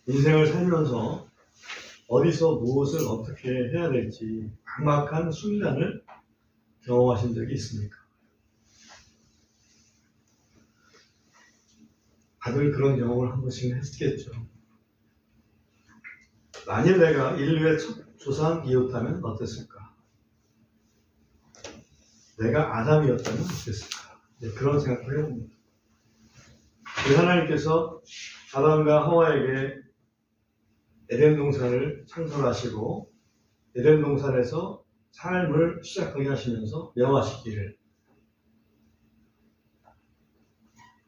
인생을 살면서 어디서 무엇을 어떻게 해야 될지 막막한 순간을 경험하신 적이 있습니까? 다들 그런 경험을 한 번씩 했겠죠. 만일 내가 인류의 첫 조상이었다면 어땠을까? 내가 아담이었다면 어땠을까? 그런 생각을 해봅니다. 우리 하나님께서 아담과 하와에게 에덴 동산을 창설하시고 에덴 동산에서 삶을 시작하게 하시면서 명하시기를,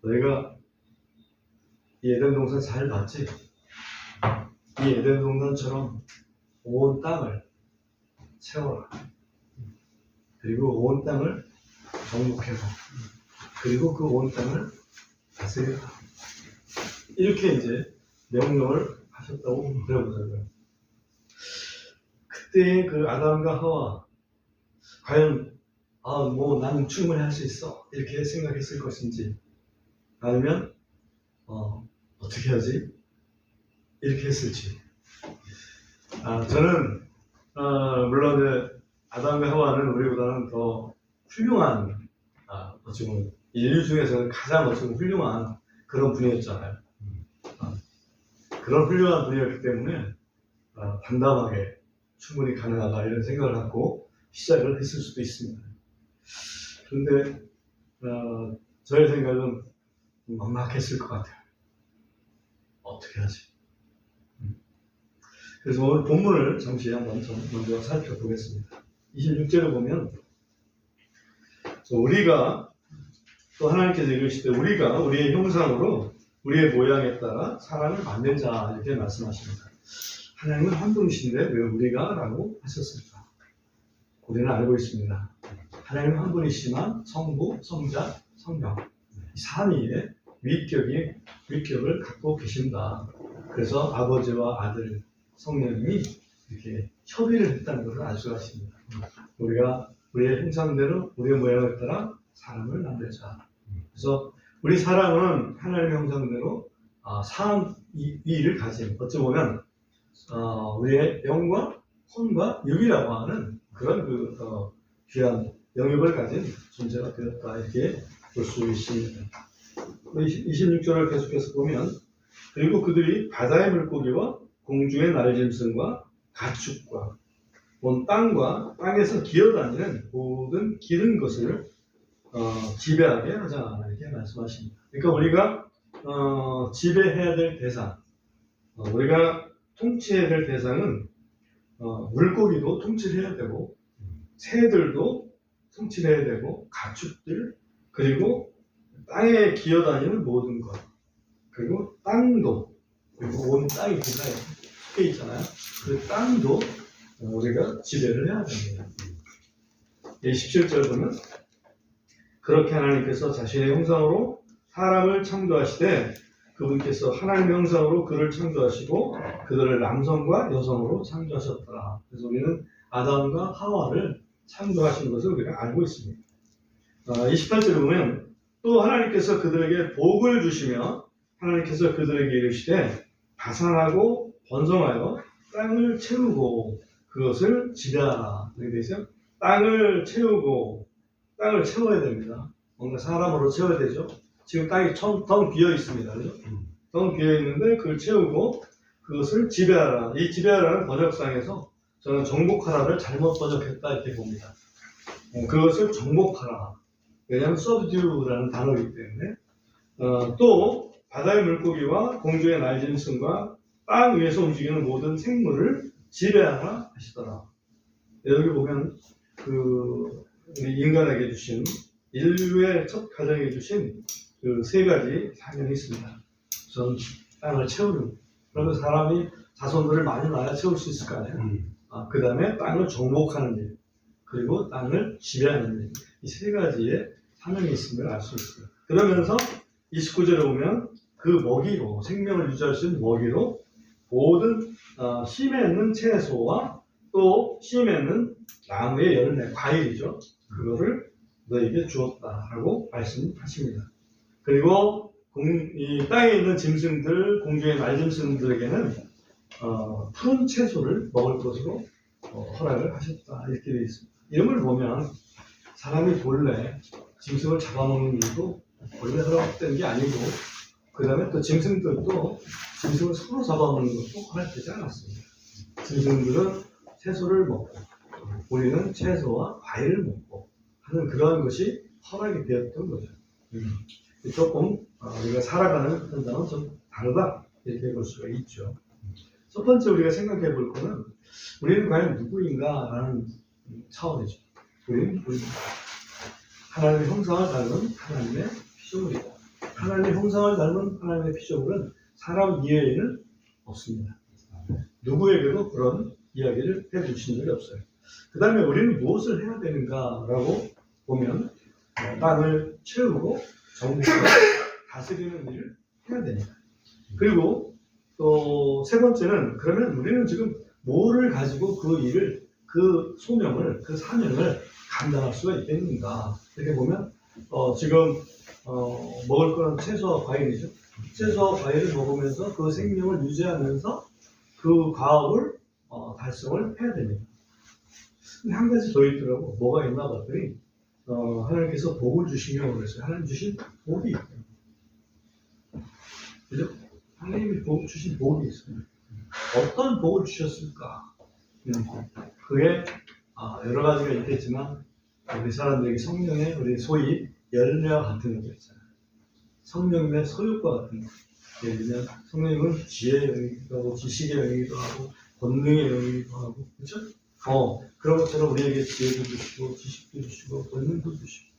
너희가 이 에덴 동산 잘 봤지? 이 에덴 동산처럼 온 땅을 채워라. 그리고 온 땅을 정복해라. 그리고 그 온 땅을 다스려라. 이렇게 이제 명령을 하셨다고 들어보자고요. 그때의 그 아담과 하와, 과연 나는 충분히 할 수 있어 이렇게 생각했을 것인지, 아니면 어떻게 하지 이렇게 했을지. 저는 물론 이제 아담과 하와는 우리보다는 더 훌륭한, 어찌 보면 인류 중에서는 가장 어찌 보면 훌륭한 그런 분이었잖아요. 그런 훌륭한 분이었기 때문에 담담하게 충분히 가능하다 이런 생각을 갖고 시작을 했을 수도 있습니다. 그런데 저의 생각은 막막했을 것 같아요. 어떻게 하지? 그래서 오늘 본문을 잠시 한번 먼저 살펴보겠습니다. 26절을 보면, 우리가, 또 하나님께서 이르시되 우리가 우리의 형상으로 우리의 모양에 따라 사람을 만들자 이렇게 말씀하십니다. 하나님은 한 분이신데 왜 우리가? 라고 하셨을까? 우리는 알고 있습니다. 하나님은 한 분이시지만 성부, 성자, 성령, 이 삼위의 위격을 갖고 계신다. 그래서 아버지와 아들, 성령님이 이렇게 협의를 했다는 것을 알 수가 있습니다. 우리가 우리의 형상대로 우리의 모양에 따라 사람을 만들자. 그래서 우리 사람은 하나님의 형상대로 상위를 가진, 어찌 보면 우리의 영과 혼과 육이라고 하는 그런 귀한 영역을 가진 존재가 되었다 이렇게 볼 수 있습니다. 26절을 계속해서 보면, 그리고 그들이 바다의 물고기와 공중의 날짐승과 가축과 온 땅과 땅에서 기어다니는 모든 기른 것을 지배하게 하자 이렇게 말씀하십니다. 그러니까 우리가 지배해야 될 대상, 우리가 통치해야 될 대상은 물고기도 통치를 해야 되고, 새들도 통치를 해야 되고, 가축들, 그리고 땅에 기어다니는 모든 것, 그리고 땅도, 그리고 온 땅이 바다에 속해 있잖아요. 그 땅도 우리가 지배를 해야 됩니다. 17절 보면, 그렇게 하나님께서 자신의 형상으로 사람을 창조하시되 그분께서 하나님의 형상으로 그를 창조하시고 그들을 남성과 여성으로 창조하셨더라. 그래서 우리는 아담과 하와를 창조하신 것을 우리가 알고 있습니다. 28절에 보면, 또 하나님께서 그들에게 복을 주시며 하나님께서 그들에게 이르시되 다산하고 번성하여 땅을 채우고 그것을 지배하라. 이렇게 되어 있어요. 땅을 채우고, 땅을 채워야 됩니다. 뭔가 사람으로 채워야 되죠. 지금 땅이 텅 비어 있습니다. 그죠? 텅 비어 있는데 그걸 채우고 그것을 지배하라. 이 지배하라는 번역상에서 저는 정복하라를 잘못 번역했다 이렇게 봅니다. 그것을 정복하라. 왜냐하면 subdue라는 단어이기 때문에. 또 바다의 물고기와 공중의 날짐승과 땅 위에서 움직이는 모든 생물을 지배하라 하시더라. 여기 보면 인간에게 주신, 인류의 첫 가정에 주신 그 세 가지 사명이 있습니다. 우선 땅을 채우는, 그러면 사람이 자손들을 많이 낳아야 채울 수 있을 거 아니에요. 그 다음에 땅을 정복하는 일, 그리고 땅을 지배하는 일, 이 세 가지의 사명이 있음을 알 수 있어요. 그러면서 29절에 보면 그 먹이로, 생명을 유지할 수 있는 먹이로 모든 씨 맺는 채소와 또 씨 맺는 나무의 열매, 과일이죠. 그거를 너에게 주었다라고 말씀하십니다. 그리고 이 땅에 있는 짐승들, 공중의 날짐승들에게는 푸른 채소를 먹을 것으로 허락을 하셨다. 이렇게 되어 있습니다. 이름을 보면 사람이 본래 짐승을 잡아먹는 일도 원래 허락된 게 아니고, 그 다음에 또 짐승들도 짐승을 서로 잡아먹는 것도 허락되지 않았습니다. 짐승들은 채소를 먹고, 우리는 채소와 과일을 먹고 하는 그러한 것이 허락이 되었던 거죠. 조금 우리가 살아가는 현장은 좀 다르다, 이렇게 볼 수가 있죠. 첫 번째 우리가 생각해 볼 거는 우리는 과연 누구인가 라는 차원이죠. 우리는 누구인가? 하나님의 형상을 닮은 하나님의 피조물이다. 하나님의 형상을 닮은 하나님의 피조물은 사람 이외에는 없습니다. 누구에게도 그런 이야기를 해주신 적이 없어요. 그 다음에 우리는 무엇을 해야 되는가라고 보면 땅을 채우고 정복하고 다스리는 일을 해야 됩니다. 그리고 또 세 번째는, 그러면 우리는 지금 뭐를 가지고 그 일을, 그 소명을, 그 사명을 감당할 수가 있겠는가? 이렇게 보면 지금 먹을 거는 채소와 과일이죠. 채소와 과일을 먹으면서 그 생명을 유지하면서 그 과업을 달성을 해야 됩니다. 근데 한 가지 더 있더라고. 뭐가 있나 봤더니 하나님께서 복을 주시며 그랬어요. 하나님 주신 복이 있어요. 그죠? 하나님이 주신 복이 있어요. 어떤 복을 주셨을까? 그게 여러 가지가 있겠지만 우리 사람들에게 성령의, 우리 소위 열매와 같은 거 있잖아요. 성령의 소유과 같은 거. 예를 들면 성령은 지혜의 영이기도 하고 지식의 영이기도 하고 권능의 영이기도 하고, 그렇죠? 그런 것처럼 우리에게 지혜도 주시고 지식도 주시고 권능도 주시고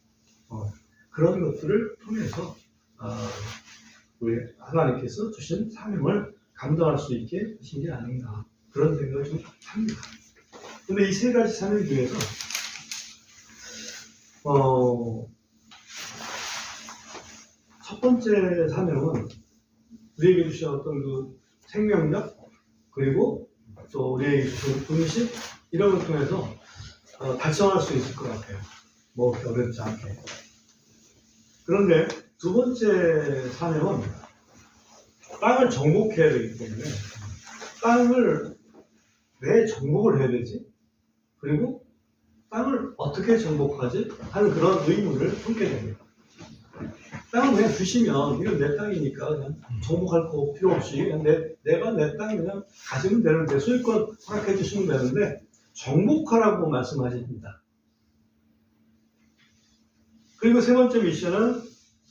그런 것들을 통해서 우리 하나님께서 주신 사명을 감당할 수 있게 하신 게 아닌가, 그런 생각을 좀 합니다. 근데 이 세 가지 사명 중에서 첫 번째 사명은 우리에게 주신 어떤 그 생명력, 그리고 또 우리에게 주신 분식, 이런 걸 통해서 달성할 수 있을 것 같아요. 뭐 어렵지 않게. 그런데 두 번째 사명은 땅을 정복해야 되기 때문에 땅을 왜 정복을 해야 되지? 그리고 땅을 어떻게 정복하지? 하는 그런 의문을 품게 됩니다. 땅을 그냥 주시면 이건 내 땅이니까 그냥 정복할 거 필요 없이 그냥 내가 내 땅 그냥 가지면 되는데, 소유권 허락해 주시면 되는데 정복하라고 말씀하십니다. 그리고 세 번째 미션은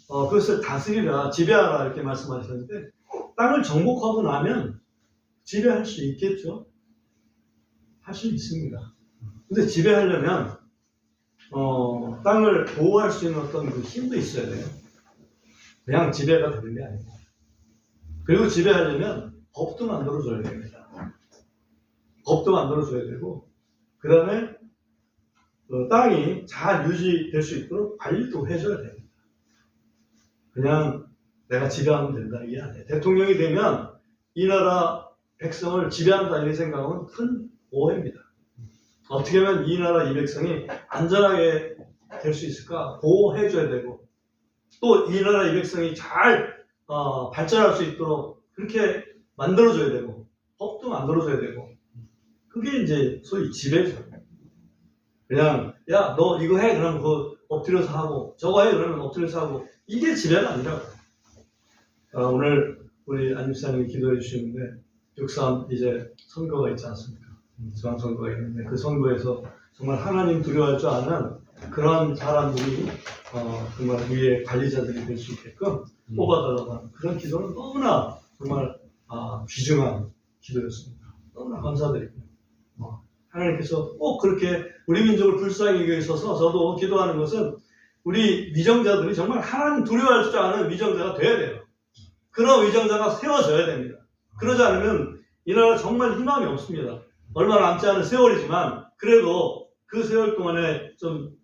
그것을 다스리라, 지배하라 이렇게 말씀하셨는데, 땅을 정복하고 나면 지배할 수 있겠죠? 할 수 있습니다. 근데 지배하려면 땅을 보호할 수 있는 어떤 그 힘도 있어야 돼요. 그냥 지배가 되는 게 아니고. 그리고 지배하려면 법도 만들어줘야 됩니다. 법도 만들어줘야 되고, 그 다음에 땅이 잘 유지될 수 있도록 관리도 해줘야 됩니다. 그냥 내가 지배하면 된다, 이게 아니에요. 대통령이 되면 이 나라 백성을 지배한다, 이런 생각은 큰 오해입니다. 어떻게 하면 이 나라 이 백성이 안전하게 될 수 있을까 보호해줘야 되고, 또 이 나라 이 백성이 잘 발전할 수 있도록 그렇게 만들어줘야 되고, 법도 만들어줘야 되고, 그게 이제 소위 지배죠. 그냥 야 너 이거 해 그러면 그거 엎드려서 하고, 저거 해 그러면 엎드려서 하고, 이게 지배가 아니라고. 오늘 우리 안집사님이 기도해 주시는데 6.3 이제 선거가 있지 않습니까? 지방선거가 있는데 그 선거에서 정말 하나님 두려워할 줄 아는 그런 사람들이 정말 위에 관리자들이 될 수 있게끔 뽑아달라고 하는 그런 기도는 너무나 정말 귀중한 기도였습니다. 너무나 감사드리고요. 하나님께서 꼭 그렇게 우리 민족을 불쌍히 여겨 있어서 저도 기도하는 것은 우리 위정자들이 정말 하나님 두려워할 줄 아는 위정자가 돼야 돼요. 그런 위정자가 세워져야 됩니다. 그러지 않으면 이 나라 정말 희망이 없습니다. 얼마 남지 않은 세월이지만 그래도 그 세월 동안에 좀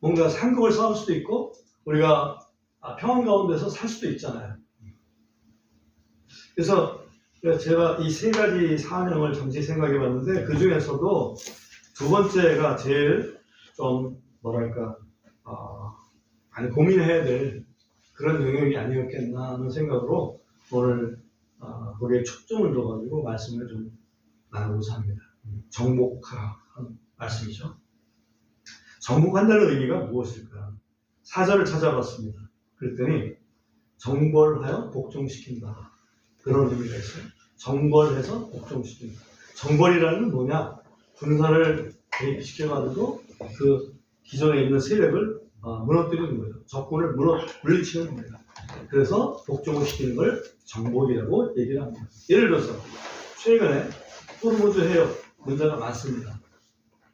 뭔가 상급을 쌓을 수도 있고 우리가 평안 가운데서 살 수도 있잖아요. 그래서 제가 이 세 가지 사명을 잠시 생각해 봤는데 그 중에서도 두 번째가 제일 좀 뭐랄까 많이 고민해야 될 그런 영역이 아니었겠나 하는 생각으로 오늘 거기에 초점을 둬가지고 말씀을 좀 나누고자 합니다. 정복하라 하는 말씀이죠. 정복한다는 의미가 무엇일까? 사절을 찾아봤습니다. 그랬더니 정벌하여 복종시킨다. 그런 의미가 있어요. 정벌해서 복종시킨다. 정벌이라는 건 뭐냐? 군사를 대입시켜가지고 그 기존에 있는 세력을 무너뜨리는 거죠. 적군을 물리치는 겁니다. 그래서 복종을 시키는 걸 정복이라고 얘기를 합니다. 예를 들어서 최근에 호르무즈 해협 문제가 많습니다.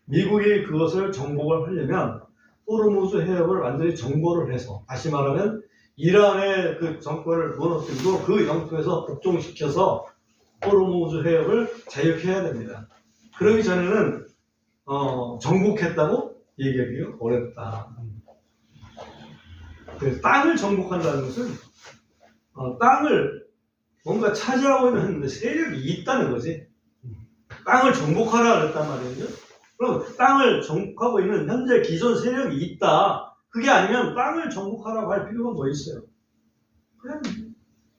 미국이 그것을 정복을 하려면 호르무즈 해협을 완전히 정벌을 해서, 다시 말하면 이란의 그 정권을 무너뜨리고 그 영토에서 복종시켜서 호르무즈 해협을 자유케해야 됩니다. 그러기 전에는 정복했다고 얘기하기가 어렵다. 그래서 땅을 정복한다는 것은 땅을 뭔가 차지하고 있는 세력이 있다는 거지. 땅을 정복하라 그랬단 말이에요. 그럼 땅을 정복하고 있는 현재 기존 세력이 있다. 그게 아니면 땅을 정복하라고 할 필요가 뭐 있어요? 그냥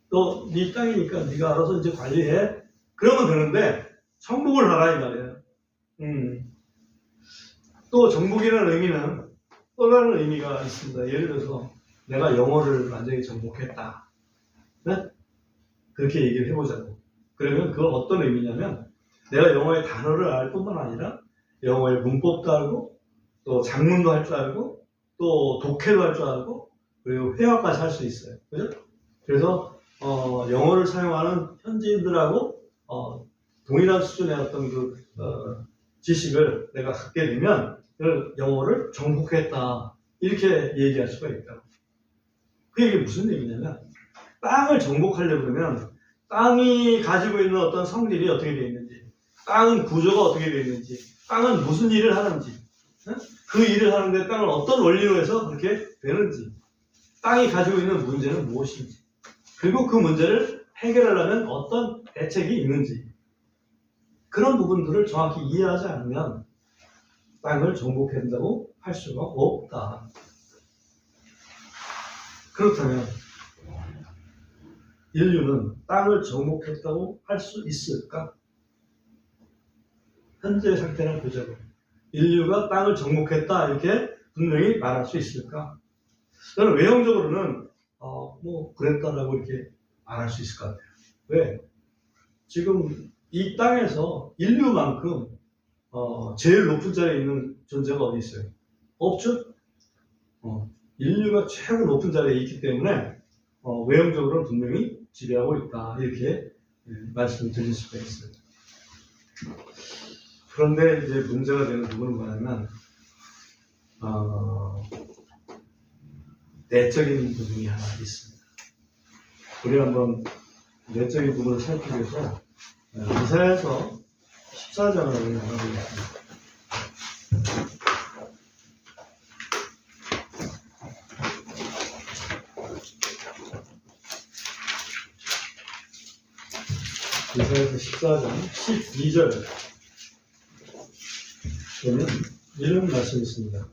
너 네 땅이니까 네가 알아서 이제 관리해. 그러면 되는데 정복을 하라 이 말이에요. 또 정복이라는 의미는 또 다른 의미가 있습니다. 예를 들어서 내가 영어를 완전히 정복했다. 네? 그렇게 얘기를 해보자고. 그러면 그건 어떤 의미냐면 내가 영어의 단어를 알 뿐만 아니라 영어의 문법도 알고 또 작문도 할 줄 알고 또 독해도 할 줄 알고 그리고 회화까지 할 수 있어요. 그죠? 그래서 영어를 사용하는 현지인들하고 동일한 수준의 어떤 지식을 내가 갖게 되면 그 영어를 정복했다. 이렇게 얘기할 수가 있다. 그 얘기 무슨 얘기냐면 땅을 정복하려고 그러면 땅이 가지고 있는 어떤 성질이 어떻게 되어 있는지, 땅은 구조가 어떻게 되어 있는지, 땅은 무슨 일을 하는지, 그 일을 하는데 땅을 어떤 원리로 해서 그렇게 되는지, 땅이 가지고 있는 문제는 무엇인지, 그리고 그 문제를 해결하려면 어떤 대책이 있는지, 그런 부분들을 정확히 이해하지 않으면 땅을 정복한다고 할 수가 없다. 그렇다면 인류는 땅을 정복했다고 할 수 있을까? 현재 상태는 보자고. 인류가 땅을 정복했다 이렇게 분명히 말할 수 있을까? 저는 외형적으로는 뭐 그랬다라고 이렇게 말할 수 있을 것 같아요. 왜? 지금 이 땅에서 인류만큼 제일 높은 자리에 있는 존재가 어디 있어요? 없죠? 인류가 최고 높은 자리에 있기 때문에 외형적으로는 분명히 지배하고 있다 이렇게 말씀을 드릴 수가 있어요. 그런데 이제 문제가 되는 부분은 뭐냐면 내적인 부분이 하나 있습니다. 우리 한번 내적인 부분을 살피기 위해서 이사야서 14장을 나눠보겠습니다. 이사야서 14장 12절 보면 이런 말씀이 있습니다.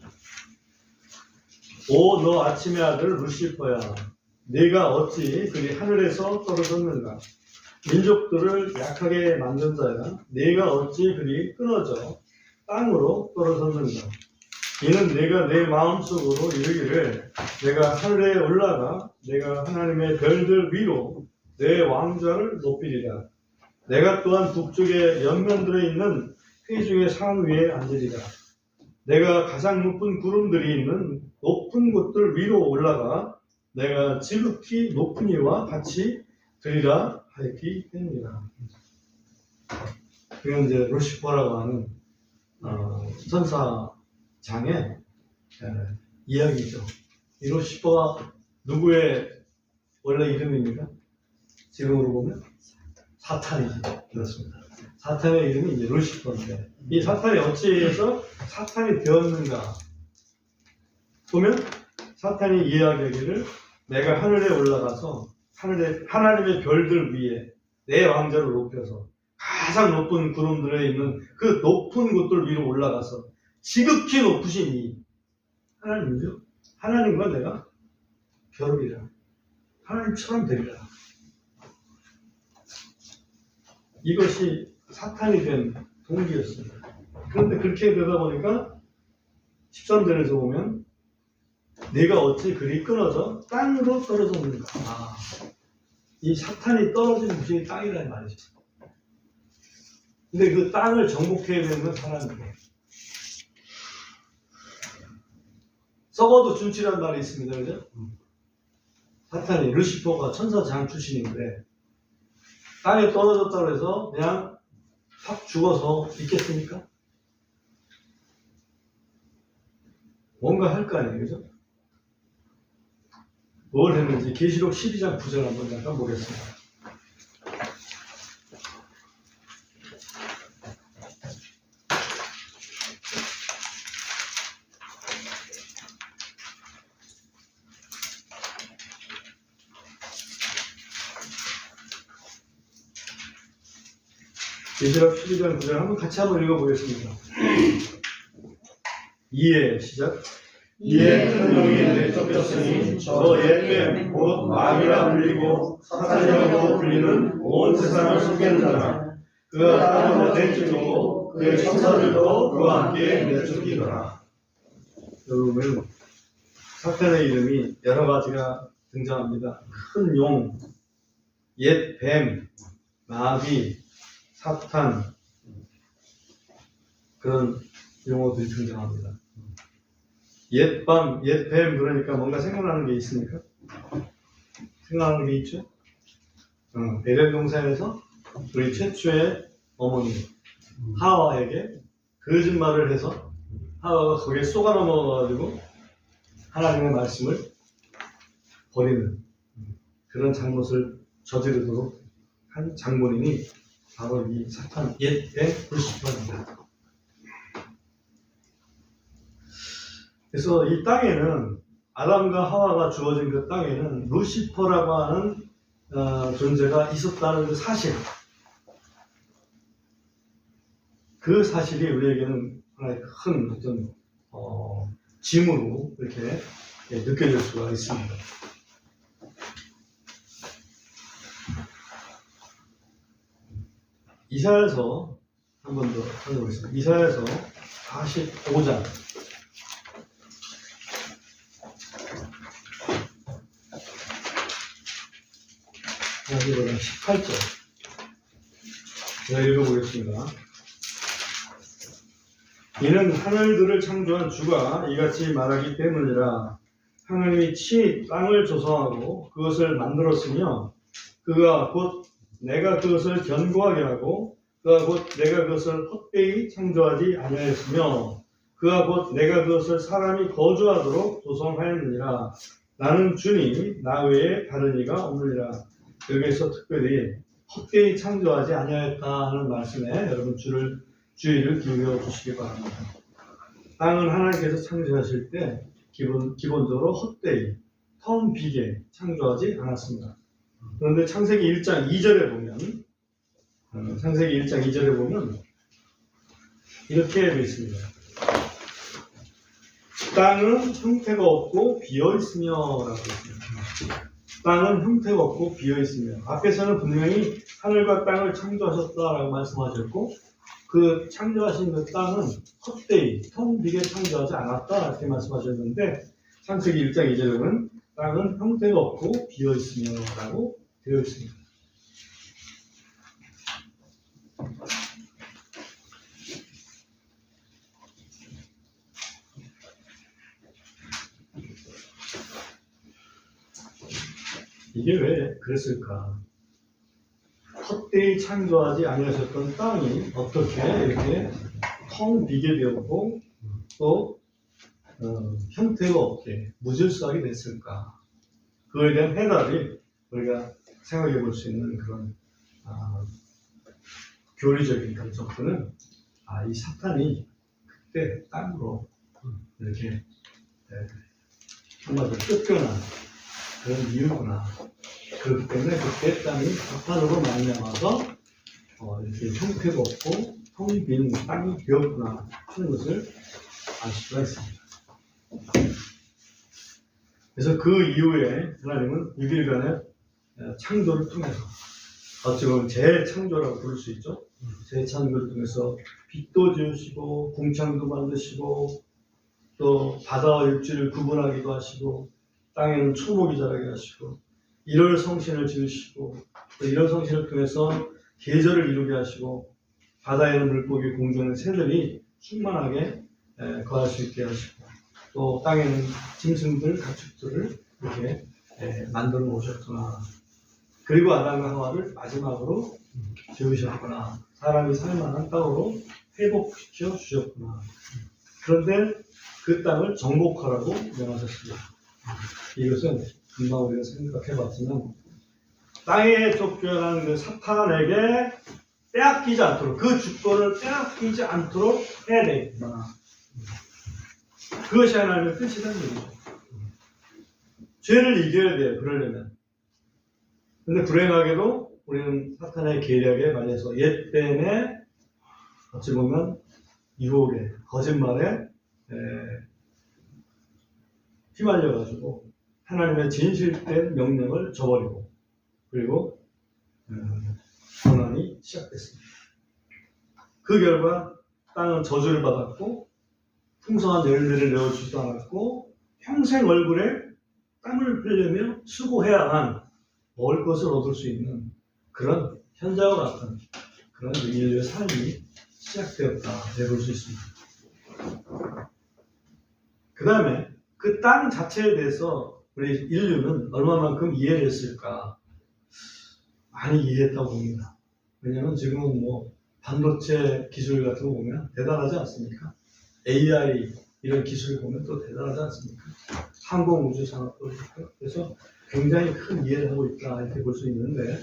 오 너 아침의 아들 루시퍼야, 네가 어찌 그리 하늘에서 떨어졌는가? 민족들을 약하게 만든 자야, 네가 어찌 그리 끊어져 땅으로 떨어졌는가? 이는 내가 내 마음속으로 이르기를 내가 하늘에 올라가 내가 하나님의 별들 위로 내 왕좌를 높이리라. 내가 또한 북쪽의 연면들에 있는 회중의 산 위에 앉으리라. 내가 가장 높은 구름들이 있는 높은 곳들 위로 올라가 내가 지극히 높은 이와 같이 되리라 하였기 때문이다. 그건 이제 루시퍼라고 하는 천사장의 이야기죠. 이 루시퍼가 누구의 원래 이름입니까? 지금으로 보면 사탄이지. 그렇습니다. 사탄의 이름이 이제 루시퍼인데 이 사탄이 어찌해서 사탄이 되었는가 보면 사탄이 이야기하기를 내가 하늘에 올라가서 하나님의 별들 위에 내 왕좌를 높여서 가장 높은 구름들에 있는 그 높은 곳들 위로 올라가서 지극히 높으신 이 하나님이죠. 하나님과 내가 겨루리라. 하나님처럼 되리라. 이것이 사탄이 된 동기였습니다. 그런데 그렇게 되다 보니까 13절에서 보면 내가 어찌 그리 끊어져 땅으로 떨어졌는가. 이 사탄이 떨어진 곳이 땅이라는 말이죠. 근데 그 땅을 정복해야 되는 건 사람이에요. 썩어도 준치라는 말이 있습니다. 그죠? 사탄이 루시퍼가 천사장 출신인데 땅에 떨어졌다고 해서 그냥 확 죽어서 있겠습니까? 뭔가 할 거 아니에요. 그죠? 뭘 했는지 계시록 12장 9절 한번 잠깐 보겠습니다. 계시록 12장 9절 한번 같이 한번 읽어보겠습니다. 이에 시작. 이에 큰 용이 내쫓겼으니 저 옛뱀 곧 마귀라 불리고 사탄이라고 불리는 온 세상을 속이는 자라. 그가 땅으로 내쫓기고 그의 천사들도 그와 함께 내쫓기더라. 여러분, 사탄의 이름이 여러 가지가 등장합니다. 큰 용, 옛 뱀, 마귀, 사탄, 그런 용어들이 등장합니다. 옛밤, 옛뱀 그러니까 뭔가 생각나는 게 있습니까? 생각나는 게 있죠? 베델 동산에서 우리 최초의 어머니 하와에게 거짓말을 해서 하와가 거기에 쏘가 넘어가가지고 하나님의 말씀을 버리는 그런 잘못을 저지르도록 한 장본인이 바로 이 사탄 옛뱀 루시퍼입니다. 그래서 이 땅에는 아담과 하와가 주어진 그 땅에는 루시퍼라고 하는 존재가 있었다는 그 사실, 그 사실이 우리에게는 하나의 큰 어떤 짐으로 이렇게 느껴질 수가 있습니다. 이사야서 한 번 더 찾아보겠습니다. 이사야서 45장. 여기보다 18절. 제가 읽어보겠습니다. 이는 하늘들을 창조한 주가 이같이 말하기 때문이라. 하나님이 친히 땅을 조성하고 그것을 만들었으며 그가 곧 내가 그것을 견고하게 하고 그가 곧 내가 그것을 헛되이 창조하지 아니하였으며 그가 곧 내가 그것을 사람이 거주하도록 조성하였느니라. 나는 주니 나 외에 다른 이가 없느니라. 여기에서 특별히 헛되이 창조하지 아니하였다는 말씀에 여러분 주의를 기울여 주시기 바랍니다. 땅은 하나님께서 창조하실 때 기본적으로 헛되이, 텅 비게 창조하지 않았습니다. 그런데 창세기 1장 2절에 보면 이렇게 되어 있습니다. 땅은 형태가 없고 비어 있으며 라고 했습니다. 땅은 형태가 없고 비어 있으며, 앞에서는 분명히 하늘과 땅을 창조하셨다라고 말씀하셨고 그 창조하신 그 땅은 헛되이, 텅 비게 창조하지 않았다 이렇게 말씀하셨는데 창세기 1장 2절에는 땅은 형태가 없고 비어 있으며 라고 되어 있습니다. 이게 왜 그랬을까? 헛되이 창조하지 아니하셨던 땅이 어떻게 이렇게 텅 비게 되었고 또 형태가 없게 무질서하게 됐을까? 그거에 대한 해답이 우리가 생각해 볼 수 있는 그런 교리적인 그런 접근은 이 사탄이 그때 땅으로 이렇게 한마디로 쫓겨난 그런 이유구나. 그렇기 때문에 그때 땅이 사탄으로 말미암아서 이렇게 형태가 없고 텅 빈 땅이 되었구나 하는 것을 알 수가 있습니다. 그래서 그 이후에 하나님은 6일간의 창조를 통해서 어찌 보면 재창조라고 부를 수 있죠. 재창조를 통해서 빛도 지으시고 궁창도 만드시고 또 바다와 육지를 구분하기도 하시고 땅에는 초목이 자라게 하시고 일월 성신을 지으시고 또 일월 성신을 통해서 계절을 이루게 하시고 바다에는 물고기 공중의 새들이 충만하게 거할 수 있게 하시고 또 땅에는 짐승들 가축들을 이렇게 만들어 놓으셨구나. 그리고 아담과 하와를 마지막으로 지으셨구나. 사람이 살만한 땅으로 회복시켜 주셨구나. 그런데 그 땅을 정복하라고 명하셨습니다. 이것은 금방 우리가 생각해 봤지만 땅에 쫓겨난 그 사탄에게 빼앗기지 않도록 그 주권을 빼앗기지 않도록 해야 되겠구나. 그것이 하나님의 뜻이라는 얘기죠. 죄를 이겨야 돼요. 그러려면. 근데 불행하게도 우리는 사탄의 계략에 말려서 옛뱀에 어찌 보면 유혹에 거짓말에 휘말려가지고 하나님의 진실된 명령을 저버리고 그리고 고난이 시작됐습니다. 그 결과 땅은 저주를 받았고 풍성한 열매를 내어주지도 않았고 평생 얼굴에 땀을 흘리며 수고해야만 먹을 것을 얻을 수 있는 그런 현장과 같은 그런 인류의 삶이 시작되었다 해볼 수 있습니다. 그 다음에 그 땅 자체에 대해서 우리 인류는 얼마만큼 이해를 했을까? 많이 이해했다고 봅니다. 왜냐하면 지금은 뭐 반도체 기술 같은 거 보면 대단하지 않습니까? AI 이런 기술을 보면 또 대단하지 않습니까? 항공우주 산업도 그렇고 그래서 굉장히 큰 이해를 하고 있다 이렇게 볼 수 있는데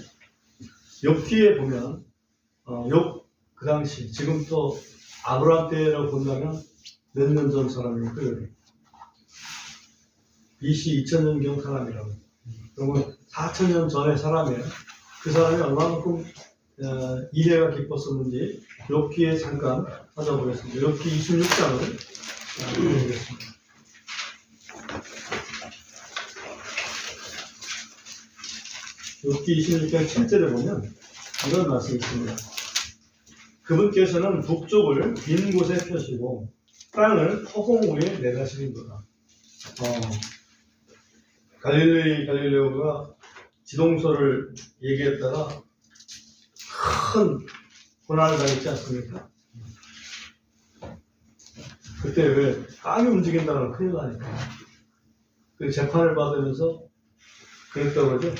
욥기에 보면 욥 그 당시 지금 또 아브라함 때라고 본다면 몇 년 전 사람입니까? 여기 BC 2000년경 사람이라고 그러면 4000년 전의 사람이에요. 그 사람이 얼마만큼 이해가 깊었었는지 욥기에 잠깐 찾아보겠습니다. 욥기 26장을 보겠습니다. 욥기 26장 7절에 보면 이런 말씀이 있습니다. 그분께서는 북쪽을 빈 곳에 펴시고 땅을 허공 위에 내가시는도다. 갈릴레오가 지동설을 얘기했다가 큰 고난을 당했지 않습니까? 그때 왜 땅이 움직인다는 큰일 나니까 그 재판을 받으면서 그랬다고 그러죠?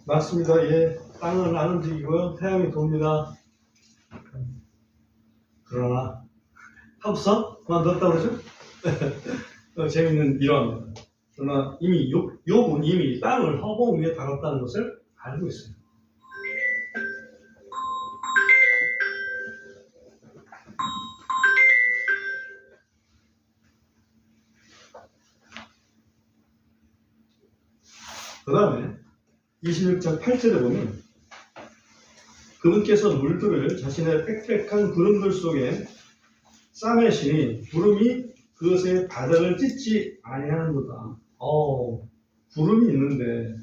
맞습니다. 예, 땅은 안 움직이고요. 태양이 돕니다. 그러나 합성 그만뒀다고 그러죠? 재밌는 일화입니다. 그러나 이미 욥은 이미 땅을 허공 위에 달았다는 것을 알고 있어요. 그 다음에 26장 8절에 보면 그분께서 물들을 자신의 빽빽한 구름들 속에 싸매시니 구름이 그것의 바닥을 찢지 아니하는도다. 구름이 있는데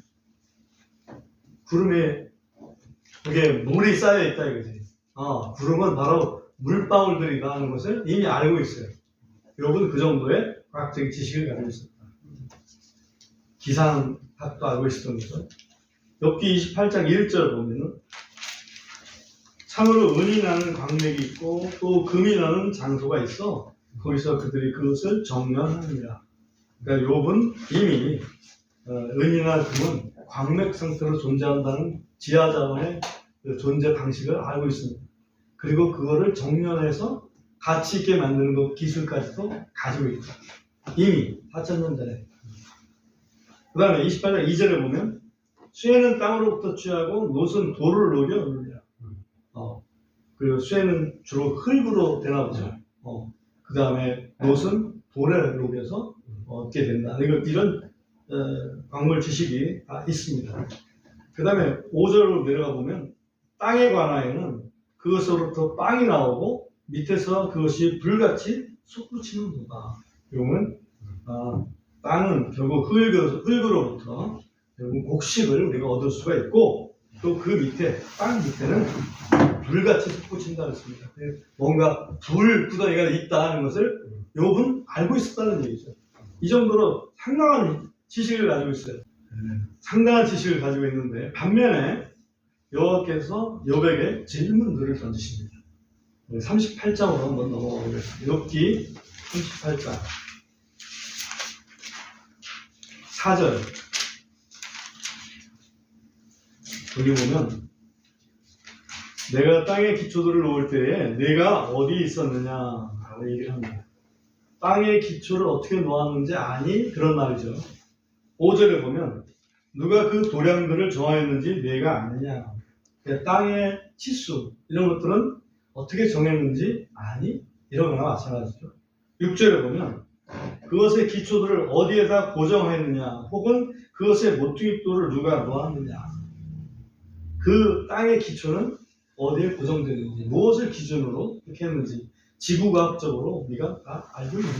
구름에 그게 물이 쌓여 있다 이거지. 구름은 바로 물방울들이 나는 것을 이미 알고 있어요. 욥은 그 정도의 과학적인 지식을 가지고 있었다. 기상학도 알고 있었던 거죠. 욥기 28장 1절 보면은 참으로 은이 나는 광맥이 있고 또 금이 나는 장소가 있어 거기서 그들이 그것을 정령하느니라. 그러니까 욥은 이미 은이나 금은 광맥 상태로 존재한다는 지하자원의 존재 방식을 알고 있습니다. 그리고 그거를 정련해서 가치 있게 만드는 것 기술까지도 가지고 있다. 이미 4,000년 전에. 그 다음에 28장 2절에 보면 쇠는 땅으로부터 취하고 노은 돌을 녹여 얻느니라. 그리고 쇠는 주로 흙으로 되나 보죠. 그 다음에 노은 돌에 녹여서 얻게 된다. 이런 광물 지식이 다 있습니다. 그 다음에 5절로 내려가 보면 땅에 관하여는 그것으로부터 빵이 나오고 밑에서 그것이 불같이 솟구치는 도다. 이건 땅은 결국 흙으로부터 결국 곡식을 우리가 얻을 수가 있고, 또 그 밑에, 땅 밑에는 불같이 솟구친다 그랬습니다. 뭔가 불 구덩이가 있다는 것을 욥은 알고 있었다는 얘기죠. 이 정도로 상당한 지식을 가지고 있어요. 상당한 지식을 가지고 있는데, 반면에 여호와께서 욥에게 질문들을 던지십니다. 38장으로 한번 넘어가 보겠습니다. 욥기 38장 4절. 여기 보면, 내가 땅의 기초들을 놓을 때에 내가 어디 있었느냐 라고 얘기를 합니다. 땅의 기초를 어떻게 놓았는지 아니? 그런 말이죠. 5절에 보면, 누가 그 도량들을 정하였는지 내가 아느냐. 땅의 치수 이런 것들은 어떻게 정했는지 아니? 이런 거나 마찬가지죠. 6절에 보면, 그것의 기초들을 어디에다 고정했느냐, 혹은 그것의 모퉁이돌을 누가 놓았느냐. 그 땅의 기초는 어디에 고정되는지, 무엇을 기준으로 이렇게 했는지 지구과학적으로 우리가 다 알고 있는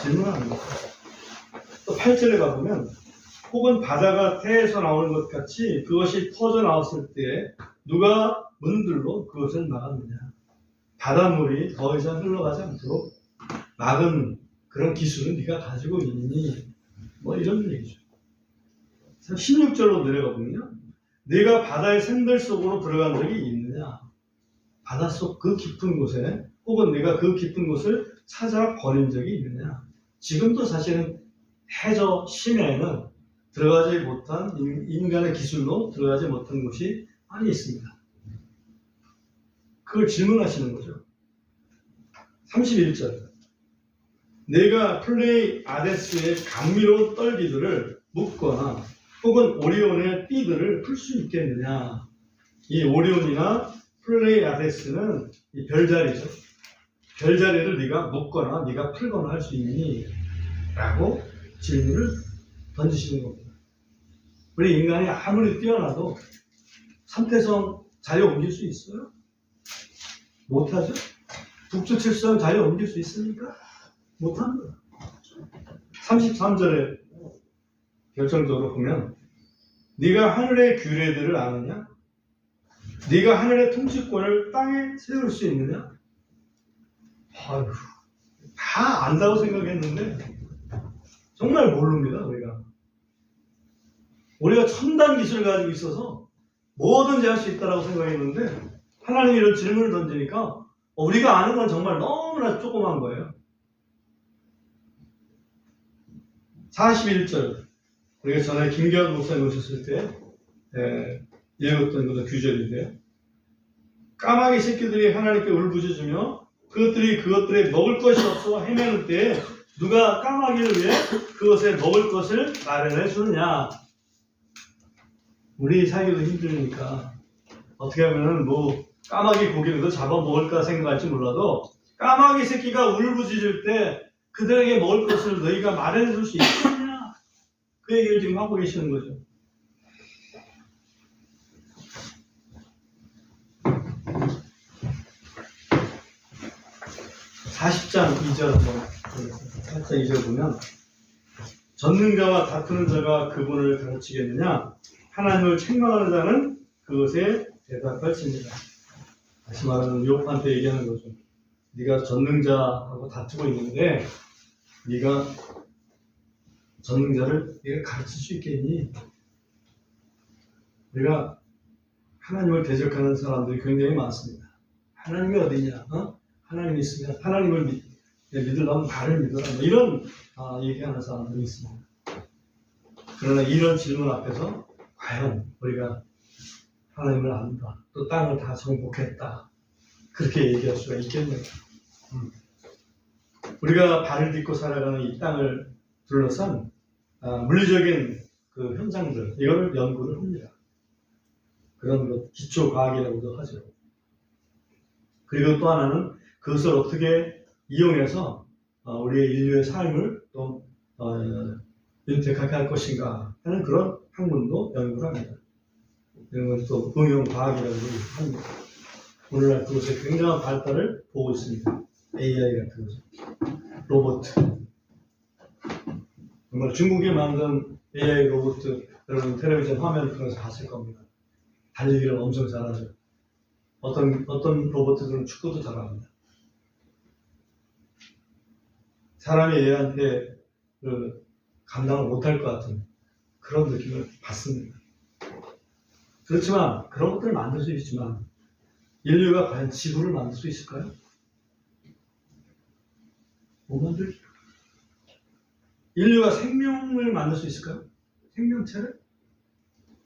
질문하는 거죠. 또 8절에 가보면, 혹은 바다가 태에서 나오는 것 같이 그것이 터져 나왔을 때 누가 문들로 그것을 막았느냐. 바닷물이 더 이상 흘러가지 않도록 막은 그런 기술은 네가 가지고 있니? 뭐 이런 얘기죠. 16절로 내려가 보면요, 네가 바다의 샘들 속으로 들어간 적이 있느냐. 바닷속 그 깊은 곳에, 혹은 네가 그 깊은 곳을 찾아 거닌 적이 있느냐. 지금도 사실은 해저 심해에는 들어가지 못한, 인간의 기술로 들어가지 못한 곳이 많이 있습니다. 그걸 질문하시는 거죠. 31절. 내가 플레이 아데스의 감미로운 떨기들을 묶거나 혹은 오리온의 띠들을 풀 수 있겠느냐. 이 오리온이나 플레이 아데스는 이 별자리죠. 별자리를 네가 묶거나 네가 풀거나 할 수 있니? 라고 질문을 던지시는 겁니다. 우리 인간이 아무리 뛰어나도 삼태성 자리 옮길 수 있어요? 못하죠? 북두칠성 자리 옮길 수 있습니까? 못합니다. 33절에 결정적으로 보면, 네가 하늘의 규례들을 아느냐? 네가 하늘의 통치권을 땅에 세울 수 있느냐? 아휴, 다 안다고 생각했는데 정말 모릅니다. 우리가 첨단 기술을 가지고 있어서 뭐든지 할 수 있다고 생각했는데, 하나님이 이런 질문을 던지니까 우리가 아는 건 정말 너무나 조그만 거예요. 41절. 우리가 전에 김기환 목사님 오셨을 때 읽었던 것도 규절인데요. 까마귀 새끼들이 하나님께 울부짖으며 그것들이 먹을 것이 없어 헤매는 때에 누가 까마귀를 위해 그것에 먹을 것을 마련해 주느냐. 우리 살기도 힘드니까 어떻게 하면은 뭐 까마귀 고기라도 잡아먹을까 생각할지 몰라도, 까마귀 새끼가 울부짖을 때 그들에게 먹을 것을 너희가 마련해 줄 수 있겠냐. 그 얘기를 지금 하고 계시는 거죠. (40장 2절) 한번 40장 2절 보면, 전능자와 다투는 자가 그분을 가르치겠느냐. 하나님을 책망하는 자는 그것에 대답할지니라. 다시 말하면 욥한테 얘기하는 거죠. 네가 전능자하고 다투고 있는데 네가 전능자를 네가 가르칠 수 있겠니? 우리가 하나님을 대적하는 사람들이 굉장히 많습니다. 하나님이 어디냐? 하나님이 있으면 하나님을 믿으려면 나를 믿어라. 뭐 이런 얘기하는 사람들이 있습니다. 그러나 이런 질문 앞에서 과연 우리가 하나님을 안다, 또 땅을 다 정복했다, 그렇게 얘기할 수가 있겠네요. 우리가 발을 딛고 살아가는 이 땅을 둘러싼 물리적인 그 현상들, 이걸 연구를 합니다. 그런 것, 기초과학이라고도 하죠. 그리고 또 하나는 그것을 어떻게 이용해서 우리의 인류의 삶을 또 윤택하게 할 것인가 하는 그런 학문도 연구를 합니다. 이런 것도 응용과학이라고 합니다. 오늘날 그것의 굉장한 발달을 보고 있습니다. AI 같은 거죠. 로봇. 정말 중국이 만든 AI 로봇, 여러분 텔레비전 화면 통해서 봤을 겁니다. 달리기를 엄청 잘하죠. 어떤 로봇들은 축구도 잘합니다. 사람이 얘한테 감당을 못할 것 같은 그런 느낌을 받습니다. 그렇지만 그런 것들을 만들 수 있지만 인류가 과연 지구를 만들 수 있을까요? 못 만들죠. 인류가 생명을 만들 수 있을까요? 생명체를?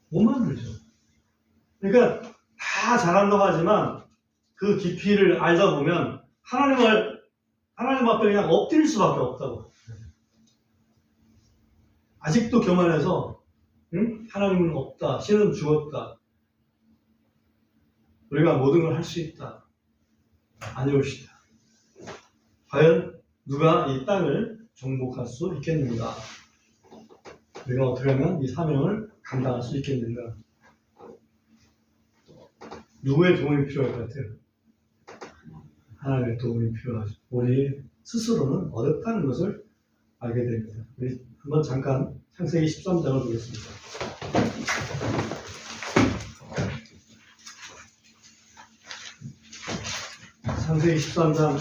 못 만들죠. 그러니까 다 잘한다고 하지만 그 깊이를 알다 보면 하나님 앞에 그냥 엎드릴 수밖에 없다고. 아직도 교만해서 하나님은 없다, 신은 죽었다, 우리가 모든 걸 할 수 있다, 아니옵시다. 과연 누가 이 땅을 정복할 수 있겠는가? 우리가 어떻게 하면 이 사명을 감당할 수 있겠는가? 누구의 도움이 필요할 것 같아요? 하나님의 도움이 필요하죠. 우리 스스로는 어렵다는 것을 알게 됩니다. 우리 한번 잠깐 창세기 13장을 보겠습니다. 창세기 13장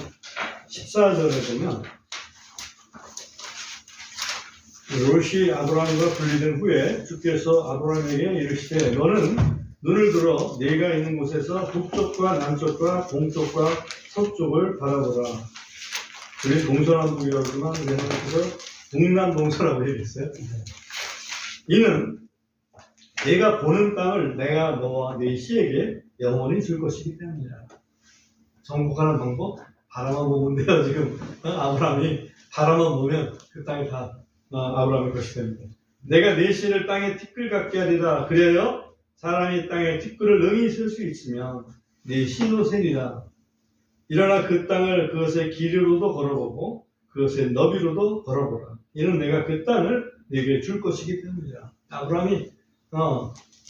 14절에 보면 롯이 아브라함과 분리된 후에 주께서 아브라함에게 이르시되 너는 눈을 들어 네가 있는 곳에서 북쪽과 남쪽과 동쪽과 서쪽을 바라보라. 우리 동서남북이라고 하지만 우리 하나님께서 북남동서라고 얘기했어요. 이는 네가 보는 땅을 내가 너와 네 씨에게 영원히 줄 것이기 때문이다. 정복하는 방법? 바라만 보면 돼요. 지금 아브라함이 바라만 보면 그 땅이 다 아브라함의 것이 됩니다. 내가 네 씨를 땅에 티끌 같게 하리라. 그래요 사람이 땅에 티끌을 능히 쓸 수 있으면 네 씨도 세리라. 일어나 그 땅을 그것의 길이로도 걸어보고 그것의 너비로도 걸어보라. 이는 내가 그 땅을 네게 줄 것이기 때문이다. 아브라함이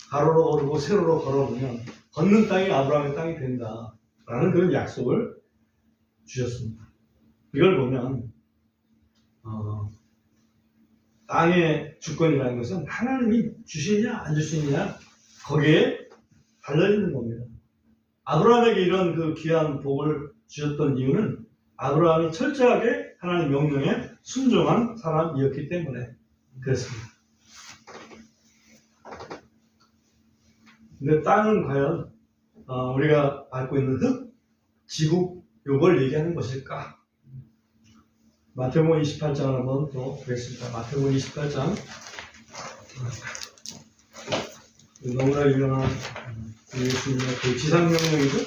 가로로 걸고 세로로 걸어보면 걷는 땅이 아브라함의 땅이 된다 라는 그런 약속을 주셨습니다. 이걸 보면 땅의 주권이라는 것은 하나님이 주시냐 안 주시냐 거기에 달려있는 겁니다. 아브라함에게 이런 그 귀한 복을 주셨던 이유는 아브라함이 철저하게 하나님 명령에 순종한 사람이었기 때문에 그렇습니다. 근데 땅은 과연 우리가 밟고 있는 흙, 지구 요걸 얘기하는 것일까? 마태복음 28장을 한번 또 보겠습니다. 마태복음 28장 너무나 유명한 예수님의 그 지상명령이죠.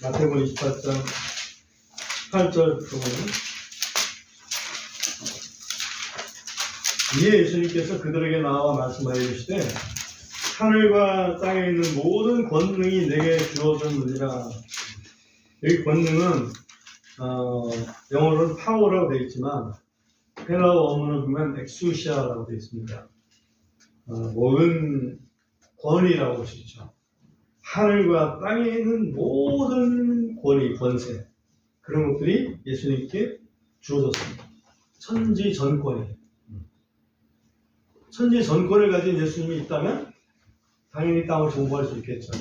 마태복음 28장 18절 보면 이에 예수님께서 그들에게 나와 말씀하여 주시되 하늘과 땅에 있는 모든 권능이 내게 주어졌느니라. 여기 권능은 영어로는 파워라고 되어 있지만 헬라어 원문을 보면 엑수시아라고 되어 있습니다. 모든 권위라고 볼 수 있죠. 하늘과 땅에 있는 모든 권위, 권세 그런 것들이 예수님께 주어졌습니다. 천지전권이. 천지전권을 가진 예수님이 있다면 당연히 땅을 정복할 수 있겠죠.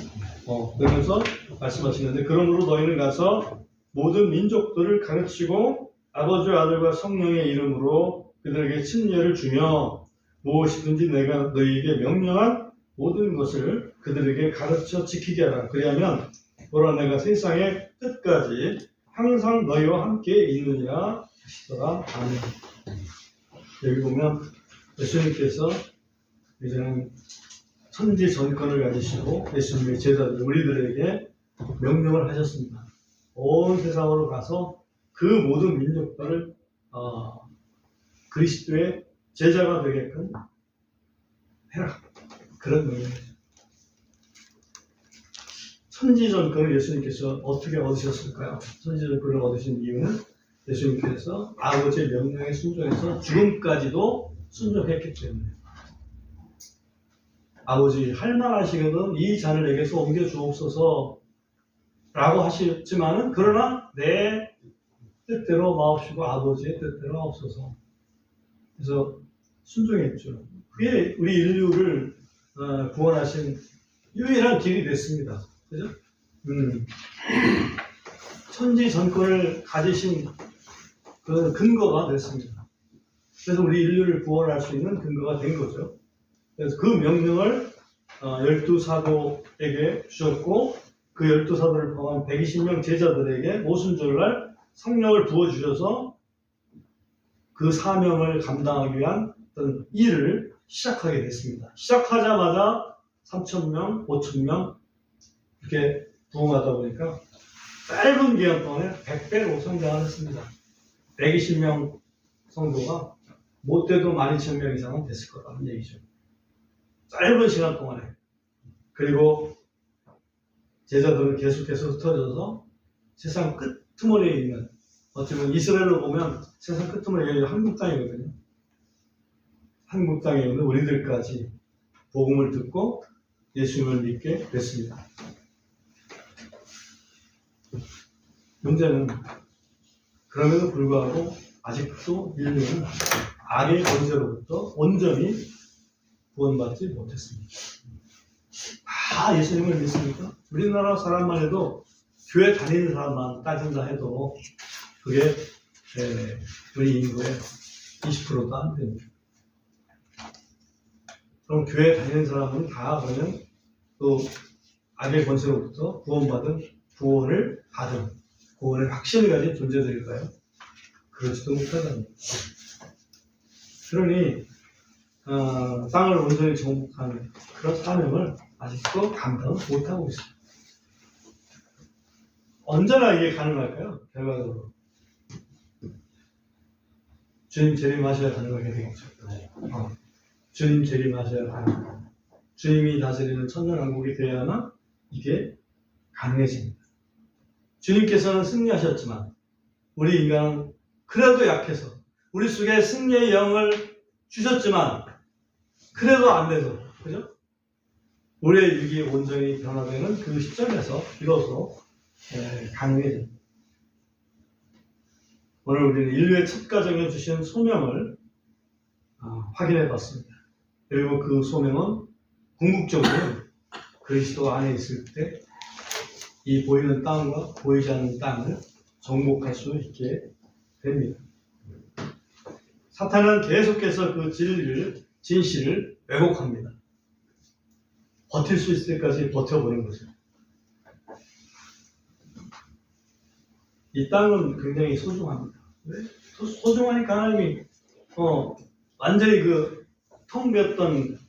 그러면서 말씀하시는데 그러므로 너희는 가서 모든 민족들을 가르치고 아버지와 아들과 성령의 이름으로 그들에게 침례를 주며 무엇이든지 내가 너희에게 명령한 모든 것을 그들에게 가르쳐 지키게 하라. 그리하면 보라 내가 세상의 끝까지 항상 너희와 함께 있느니라 하시더라. 아멘. 여기 보면 예수님께서 이제는 천지 전권을 가지시고 예수님의 제자들 우리들에게 명령을 하셨습니다. 온 세상으로 가서 그 모든 민족들을 그리스도의 제자가 되게끔 해라. 그런 명령이죠. 천지전권을 예수님께서 어떻게 얻으셨을까요? 천지전권을 얻으신 이유는 예수님께서 아버지의 명령에 순종해서 죽음까지도 순종했기 때문에 아버지 할만하시거든 이 잔을 내게서 옮겨 주옵소서 라고 하셨지만은 그러나 내 뜻대로 마옵시고 아버지의 뜻대로 하옵소서 그래서 순종했죠. 그게 우리 인류를 구원하신 유일한 길이 됐습니다. 그죠? 천지 전권을 가지신 그 근거가 됐습니다. 그래서 우리 인류를 구원할 수 있는 근거가 된 거죠. 그래서 그 명령을 12사도에게 주셨고, 그 12사도를 포함한 120명 제자들에게 오순절날 성령을 부어주셔서 그 사명을 감당하기 위한 어떤 일을 시작하게 됐습니다. 시작하자마자 3,000명, 5,000명 이렇게 부흥하다 보니까 짧은 기간 동안에 100배로 성장했습니다. 120명 성도가 못돼도 12,000명 이상은 됐을 거라는 얘기죠. 짧은 시간 동안에. 그리고 제자들은 계속해서 흩어져서 세상 끄트머리에 있는, 어떻게 보면 이스라엘로 보면 세상 끄트머리가 한국 땅이거든요. 한국 땅에 있는 우리들까지 복음을 듣고 예수님을 믿게 됐습니다. 문제는 그럼에도 불구하고 아직도 인류는 악의 권세로부터 온전히 구원받지 못했습니다. 다 예수님을 믿습니까? 우리나라 사람만 해도 교회 다니는 사람만 따진다 해도 그게 우리 인구의 20%도 안 됩니다. 그럼 교회 다니는 사람은 다 그러면 또 악의 권세로부터 구원을 받은 구원의 확신을 가진 존재들일까요? 그러지도 못하다니. 그러니 땅을 온전히 정복하는 그런 사명을 아직도 감당을 못하고 있습니다. 언제나 이게 가능할까요? 결과적으로 주님 재림하셔야 가능하게 되겠죠. 주님 재림하셔야 가능합니다. 주님이 다스리는 천년왕국이 되어야만 이게 가능해집니다. 주님께서는 승리하셨지만 우리 인간은 그래도 약해서 우리 속에 승리의 영을 주셨지만 그래도 안 돼서, 그죠? 우리의 육이 온전히 변화되는 그 시점에서 비로소 가능해집니다. 오늘 우리는 인류의 첫 가정에 주신 소명을 확인해 봤습니다. 그리고 그 소명은 궁극적으로 그리스도 안에 있을 때 이 보이는 땅과 보이지 않는 땅을 정복할 수 있게 됩니다. 사탄은 계속해서 그 진실을 왜곡합니다. 버틸 수 있을 때까지 버텨보는 거죠. 이 땅은 굉장히 소중합니다. 왜? 소중하니까 하나님이 완전히 그 텅 비었던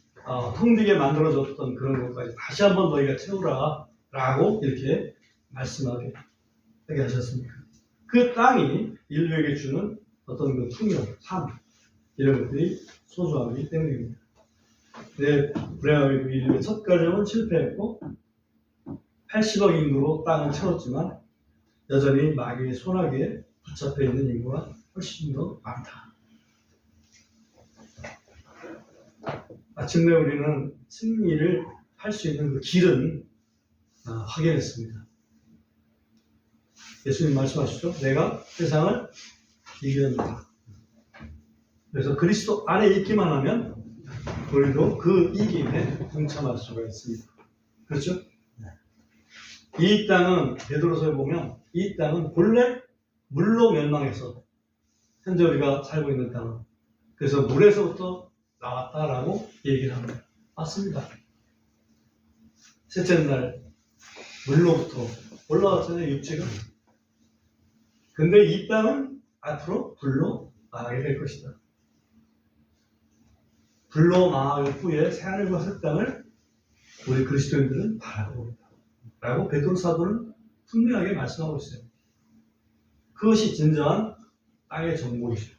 텅 비게 만들어졌던 그런 것까지 다시 한번 너희가 채우라 라고 이렇게 말씀하게 하셨습니까? 그 땅이 인류에게 주는 어떤 그 풍요, 삶 이런 것들이 소중하기 때문입니다. 불행하게도 인류의 첫 가정은 실패했고 80억 인구로 땅을 채웠지만 여전히 마귀의 손아귀에 붙잡혀 있는 인구가 훨씬 더 많다. 마침내 우리는 승리를 할 수 있는 그 길은 확인했습니다. 예수님 말씀하시죠. 내가 세상을 이겼다. 그래서 그리스도 안에 있기만 하면 우리도 그 이김에 동참할 수가 있습니다. 그렇죠? 이 땅은 베드로서에 보면 이 땅은 본래 물로 멸망해서 현재 우리가 살고 있는 땅은 그래서 물에서부터 나왔다라고 얘기를 합니다. 맞습니다. 셋째 날 물로부터 올라왔잖아요, 육체가. 근데 이 땅은 앞으로 불로 망하게 될 것이다. 불로 망할 후에 새하늘과 새 땅을 우리 그리스도인들은 바라보고 있다. 라고 베드로 사도는 분명하게 말씀하고 있어요. 그것이 진정한 땅의 정복이죠.